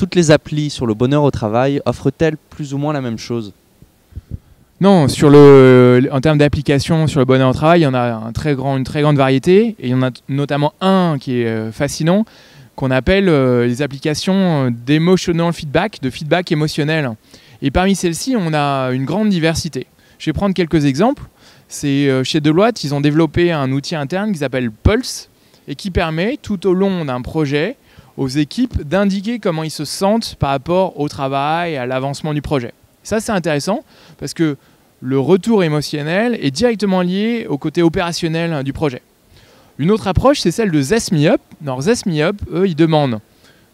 toutes les applis sur le bonheur au travail offrent-elles plus ou moins la même chose? Non, en termes d'applications sur le bonheur au travail, il y en a une très grande variété. Et il y en a notamment un qui est fascinant, qu'on appelle les applications d'emotional feedback, de feedback émotionnel. Et parmi celles-ci, on a une grande diversité. Je vais prendre quelques exemples. C'est chez Deloitte, ils ont développé un outil interne qui s'appelle Pulse et qui permet tout au long d'un projet aux équipes d'indiquer comment ils se sentent par rapport au travail et à l'avancement du projet. Ça, c'est intéressant parce que le retour émotionnel est directement lié au côté opérationnel du projet. Une autre approche, c'est celle de Zest Me Up. Dans Zest Me Up, eux, ils demandent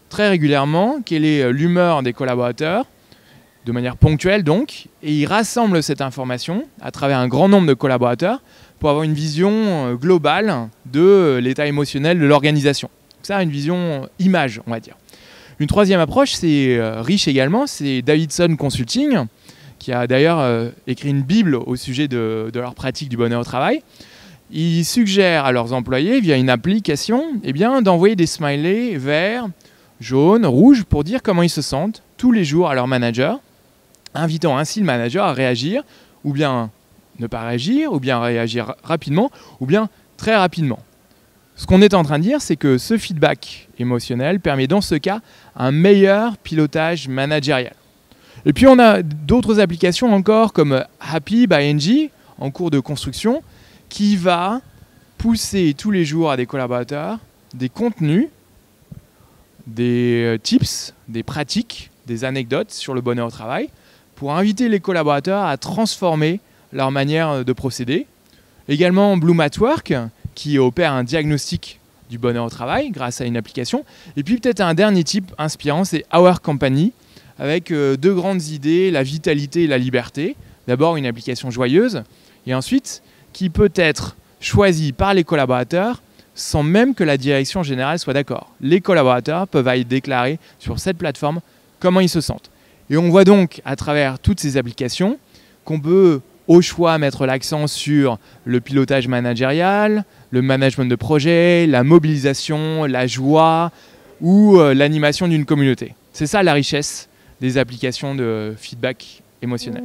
très régulièrement quelle est l'humeur des collaborateurs, de manière ponctuelle donc, et ils rassemblent cette information à travers un grand nombre de collaborateurs pour avoir une vision globale de l'état émotionnel de l'organisation. Ça, une vision image, on va dire. Une troisième approche, c'est riche également, c'est Davidson Consulting, qui a d'ailleurs écrit une bible au sujet de leur pratique du bonheur au travail. Ils suggèrent à leurs employés, via une application, d'envoyer des smileys verts, jaunes, rouges, pour dire comment ils se sentent tous les jours à leur manager, invitant ainsi le manager à réagir, ou bien ne pas réagir, ou bien réagir rapidement, ou bien très rapidement. Ce qu'on est en train de dire, c'est que ce feedback émotionnel permet dans ce cas un meilleur pilotage managérial. Et puis on a d'autres applications encore comme Happy by Engie, en cours de construction, qui va pousser tous les jours à des collaborateurs des contenus, des tips, des pratiques, des anecdotes sur le bonheur au travail, pour inviter les collaborateurs à transformer leur manière de procéder. Également Bloom at Work, qui opère un diagnostic du bonheur au travail grâce à une application. Et puis peut-être un dernier type inspirant, c'est Our Company, avec deux grandes idées, la vitalité et la liberté. D'abord une application joyeuse, et ensuite qui peut être choisie par les collaborateurs sans même que la direction générale soit d'accord. Les collaborateurs peuvent aller déclarer sur cette plateforme comment ils se sentent. Et on voit donc à travers toutes ces applications qu'on peut au choix mettre l'accent sur le pilotage managérial, le management de projet, la mobilisation, la joie ou l'animation d'une communauté. C'est ça la richesse des applications de feedback émotionnel.